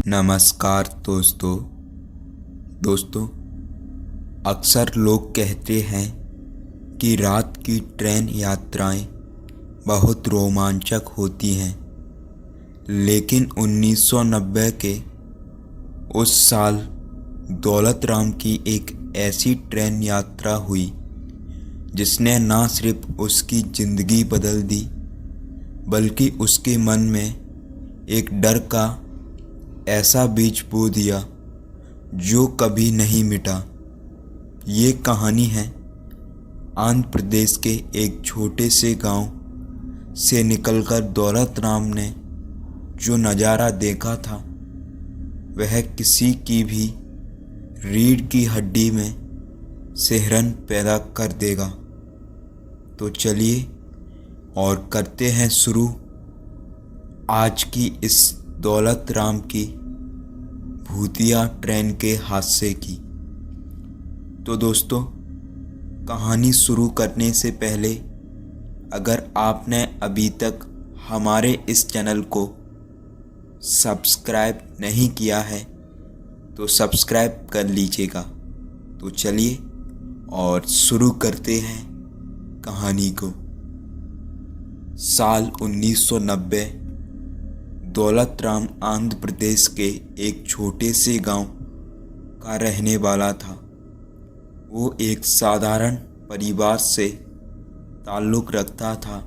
नमस्कार दोस्तों। अक्सर लोग कहते हैं कि रात की ट्रेन यात्राएं बहुत रोमांचक होती हैं, लेकिन 1990 के उस साल दौलत राम की एक ऐसी ट्रेन यात्रा हुई जिसने न सिर्फ उसकी ज़िंदगी बदल दी, बल्कि उसके मन में एक डर का ऐसा बीज बो दिया जो कभी नहीं मिटा। ये कहानी है आंध्र प्रदेश के एक छोटे से गांव से निकलकर दौलत राम ने जो नज़ारा देखा था वह किसी की भी रीढ़ की हड्डी में सिहरन पैदा कर देगा। तो चलिए और करते हैं शुरू आज की इस दौलत राम की भूतिया ट्रेन के हादसे की। तो दोस्तों, कहानी शुरू करने से पहले अगर आपने अभी तक हमारे इस चैनल को सब्सक्राइब नहीं किया है तो सब्सक्राइब कर लीजिएगा। तो चलिए और शुरू करते हैं कहानी को। साल 1990 दौलत राम आंध्र प्रदेश के एक छोटे से गांव का रहने वाला था। वो एक साधारण परिवार से ताल्लुक़ रखता था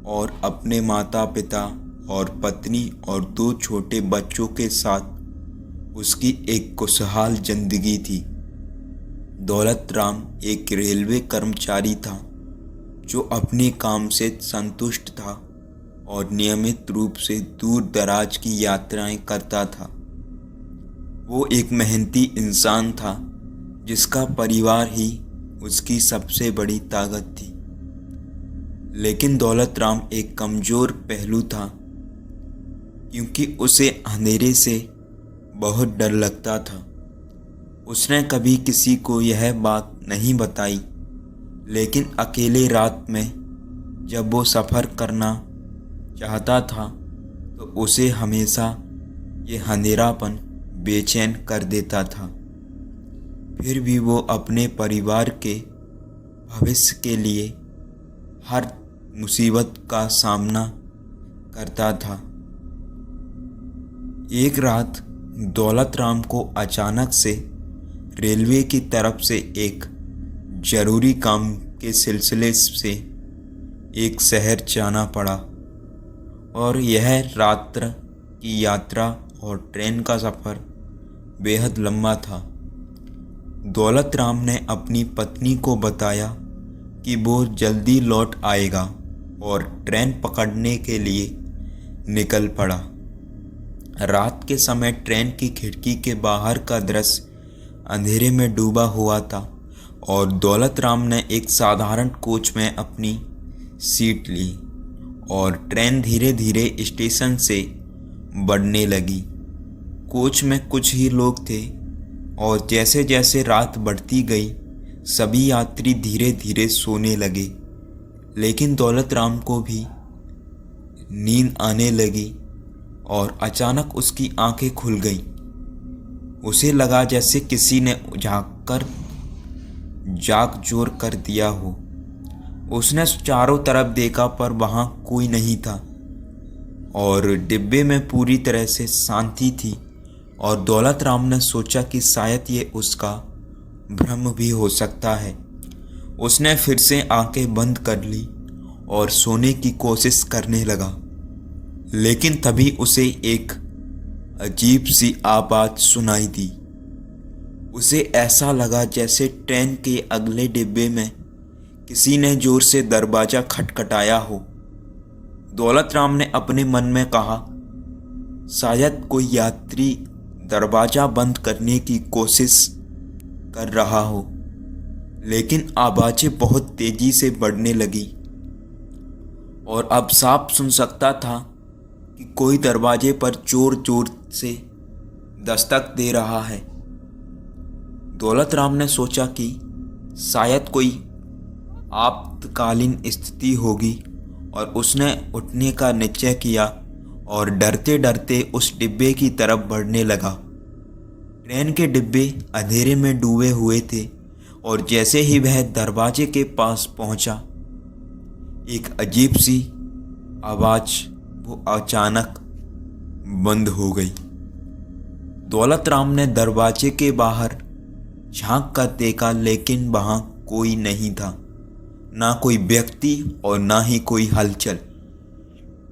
और अपने माता पिता और पत्नी और 2 छोटे बच्चों के साथ उसकी एक खुशहाल जिंदगी थी। दौलत राम एक रेलवे कर्मचारी था जो अपने काम से संतुष्ट था और नियमित रूप से दूर दराज की यात्राएं करता था। वो एक मेहनती इंसान था जिसका परिवार ही उसकी सबसे बड़ी ताकत थी। लेकिन दौलत राम एक कमज़ोर पहलू था, क्योंकि उसे अंधेरे से बहुत डर लगता था। उसने कभी किसी को यह बात नहीं बताई, लेकिन अकेले रात में जब वो सफ़र करना चाहता था तो उसे हमेशा ये अंधेरापन बेचैन कर देता था। फिर भी वो अपने परिवार के भविष्य के लिए हर मुसीबत का सामना करता था। एक रात दौलत राम को अचानक से रेलवे की तरफ से एक ज़रूरी काम के सिलसिले से एक शहर जाना पड़ा और यह रात्र की यात्रा और ट्रेन का सफ़र बेहद लंबा था। दौलत राम ने अपनी पत्नी को बताया कि वो जल्दी लौट आएगा और ट्रेन पकड़ने के लिए निकल पड़ा। रात के समय ट्रेन की खिड़की के बाहर का दृश्य अंधेरे में डूबा हुआ था और दौलत राम ने एक साधारण कोच में अपनी सीट ली और ट्रेन धीरे धीरे स्टेशन से बढ़ने लगी। कोच में कुछ ही लोग थे और जैसे जैसे रात बढ़ती गई सभी यात्री धीरे धीरे सोने लगे। लेकिन दौलत राम को भी नींद आने लगी और अचानक उसकी आंखें खुल गईं। उसे लगा जैसे किसी ने जाग जोर कर दिया हो। उसने चारों तरफ देखा पर वहाँ कोई नहीं था और डिब्बे में पूरी तरह से शांति थी। और दौलत राम ने सोचा कि शायद ये उसका भ्रम भी हो सकता है। उसने फिर से आंखें बंद कर ली और सोने की कोशिश करने लगा। लेकिन तभी उसे एक अजीब सी आवाज़ सुनाई दी। उसे ऐसा लगा जैसे ट्रेन के अगले डिब्बे में किसी ने जोर से दरवाज़ा खटखटाया हो। दौलत राम ने अपने मन में कहा, शायद कोई यात्री दरवाज़ा बंद करने की कोशिश कर रहा हो। लेकिन आवाज़ें बहुत तेज़ी से बढ़ने लगी और अब साफ सुन सकता था कि कोई दरवाजे पर जोर जोर से दस्तक दे रहा है। दौलत राम ने सोचा कि शायद कोई आपातकालीन स्थिति होगी और उसने उठने का निश्चय किया और डरते डरते उस डिब्बे की तरफ बढ़ने लगा। ट्रेन के डिब्बे अंधेरे में डूबे हुए थे और जैसे ही वह दरवाजे के पास पहुंचा, एक अजीब सी आवाज़ वो अचानक बंद हो गई। दौलत राम ने दरवाजे के बाहर झांक कर देखा, लेकिन वहां कोई नहीं था, ना कोई व्यक्ति और ना ही कोई हलचल।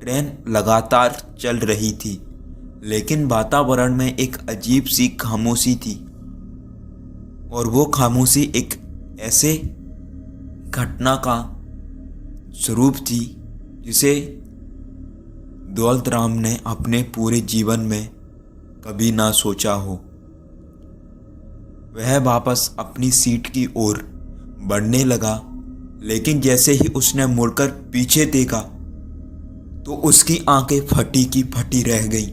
ट्रेन लगातार चल रही थी, लेकिन वातावरण में एक अजीब सी खामोशी थी, और वो खामोशी एक ऐसे घटना का स्वरूप थी जिसे दौलत राम ने अपने पूरे जीवन में कभी ना सोचा हो। वह वापस अपनी सीट की ओर बढ़ने लगा, लेकिन जैसे ही उसने मुड़कर पीछे देखा तो उसकी आंखें फटी की फटी रह गईं,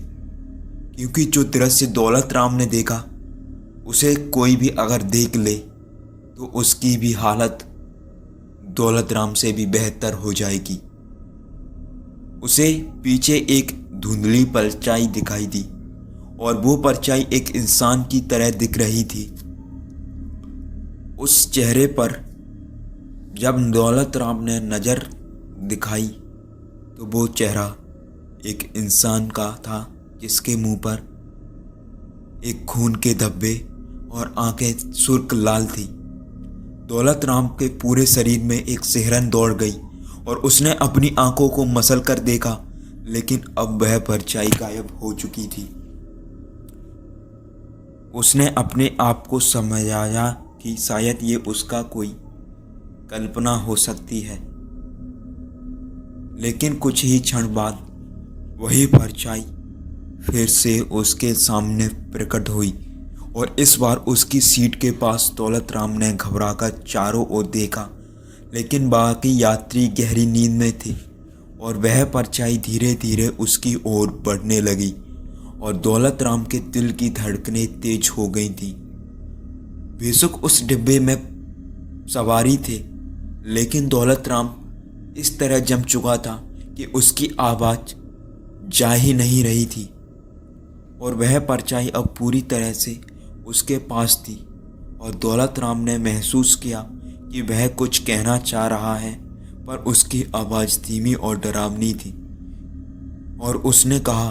क्योंकि जो दृश्य दौलत राम ने देखा उसे कोई भी अगर देख ले तो उसकी भी हालत दौलत राम से भी बेहतर हो जाएगी। उसे पीछे एक धुंधली परछाई दिखाई दी, और वो परछाई एक इंसान की तरह दिख रही थी। उस चेहरे पर जब दौलत राम ने नज़र दिखाई तो वो चेहरा एक इंसान का था, जिसके मुंह पर एक खून के धब्बे और आंखें सुर्ख लाल थी। दौलत राम के पूरे शरीर में एक सिहरन दौड़ गई और उसने अपनी आंखों को मसल कर देखा, लेकिन अब वह परछाई गायब हो चुकी थी। उसने अपने आप को समझाया कि शायद ये उसका कोई कल्पना हो सकती है, लेकिन कुछ ही क्षण बाद वही परछाई फिर से उसके सामने प्रकट हुई, और इस बार उसकी सीट के पास दौलत राम ने घबराकर चारों ओर देखा, लेकिन बाकी यात्री गहरी नींद में थे, और वह परछाई धीरे धीरे उसकी ओर बढ़ने लगी, और दौलत राम के दिल की धड़कनें तेज हो गई थीं। बेशक उस डिब्बे में सवारी थे, लेकिन दौलत राम इस तरह जम चुका था कि उसकी आवाज़ जा ही नहीं रही थी, और वह परछाई अब पूरी तरह से उसके पास थी, और दौलत राम ने महसूस किया कि वह कुछ कहना चाह रहा है, पर उसकी आवाज़ धीमी और डरावनी थी, और उसने कहा,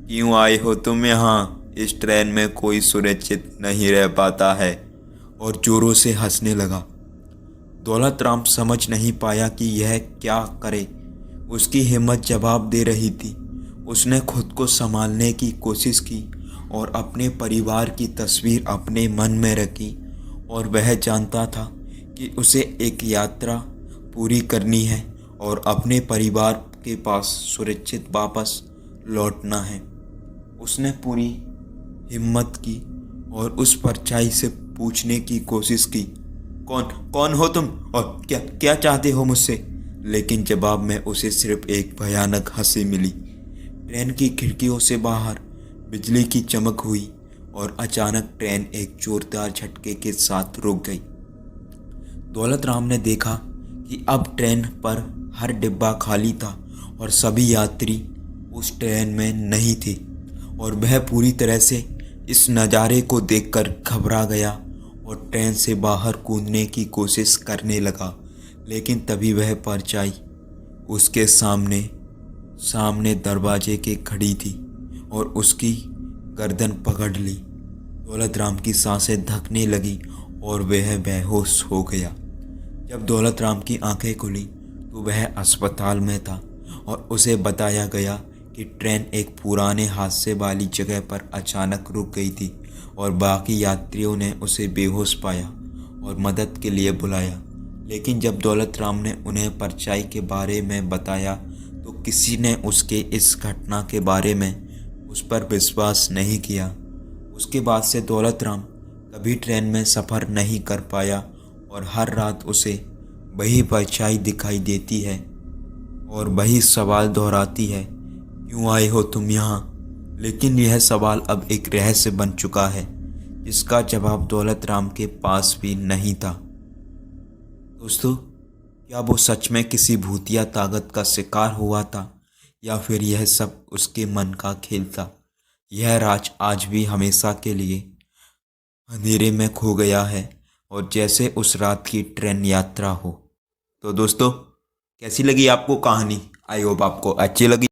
क्यों आए हो तुम यहाँ? इस ट्रेन में कोई सुरक्षित नहीं रह पाता है, और जोरों से हंसने लगा। दौलत राम समझ नहीं पाया कि यह क्या करे। उसकी हिम्मत जवाब दे रही थी। उसने खुद को संभालने की कोशिश की और अपने परिवार की तस्वीर अपने मन में रखी, और वह जानता था कि उसे एक यात्रा पूरी करनी है और अपने परिवार के पास सुरक्षित वापस लौटना है। उसने पूरी हिम्मत की और उस परछाई से पूछने की कोशिश की, कौन हो तुम और क्या चाहते हो मुझसे? लेकिन जवाब में उसे सिर्फ एक भयानक हंसी मिली। ट्रेन की खिड़कियों से बाहर बिजली की चमक हुई और अचानक ट्रेन एक जोरदार झटके के साथ रुक गई। दौलत राम ने देखा कि अब ट्रेन पर हर डिब्बा खाली था और सभी यात्री उस ट्रेन में नहीं थे, और वह पूरी तरह से इस नज़ारे को देखकर घबरा गया और ट्रेन से बाहर कूदने की कोशिश करने लगा। लेकिन तभी वह परछाई उसके सामने दरवाजे के खड़ी थी और उसकी गर्दन पकड़ ली। दौलत राम की सांसें धकने लगी और वह बेहोश हो गया। जब दौलत राम की आंखें खुली तो वह अस्पताल में था और उसे बताया गया कि ट्रेन एक पुराने हादसे वाली जगह पर अचानक रुक गई थी, और बाकी यात्रियों ने उसे बेहोश पाया और मदद के लिए बुलाया। लेकिन जब दौलत राम ने उन्हें परछाई के बारे में बताया तो किसी ने उसके इस घटना के बारे में उस पर विश्वास नहीं किया। उसके बाद से दौलत राम कभी ट्रेन में सफ़र नहीं कर पाया, और हर रात उसे वही परछाई दिखाई देती है और वही सवाल दोहराती है, क्यों आए हो तुम यहाँ? लेकिन यह सवाल अब एक रहस्य बन चुका है, जिसका जवाब दौलत राम के पास भी नहीं था। दोस्तों, क्या वो सच में किसी भूतिया ताकत का शिकार हुआ था, या फिर यह सब उसके मन का खेल था। यह राज आज भी हमेशा के लिए अंधेरे में खो गया है, और जैसे उस रात की ट्रेन यात्रा हो। तो दोस्तों, कैसी लगी आपको कहानी? आई होप आपको अच्छी लगी।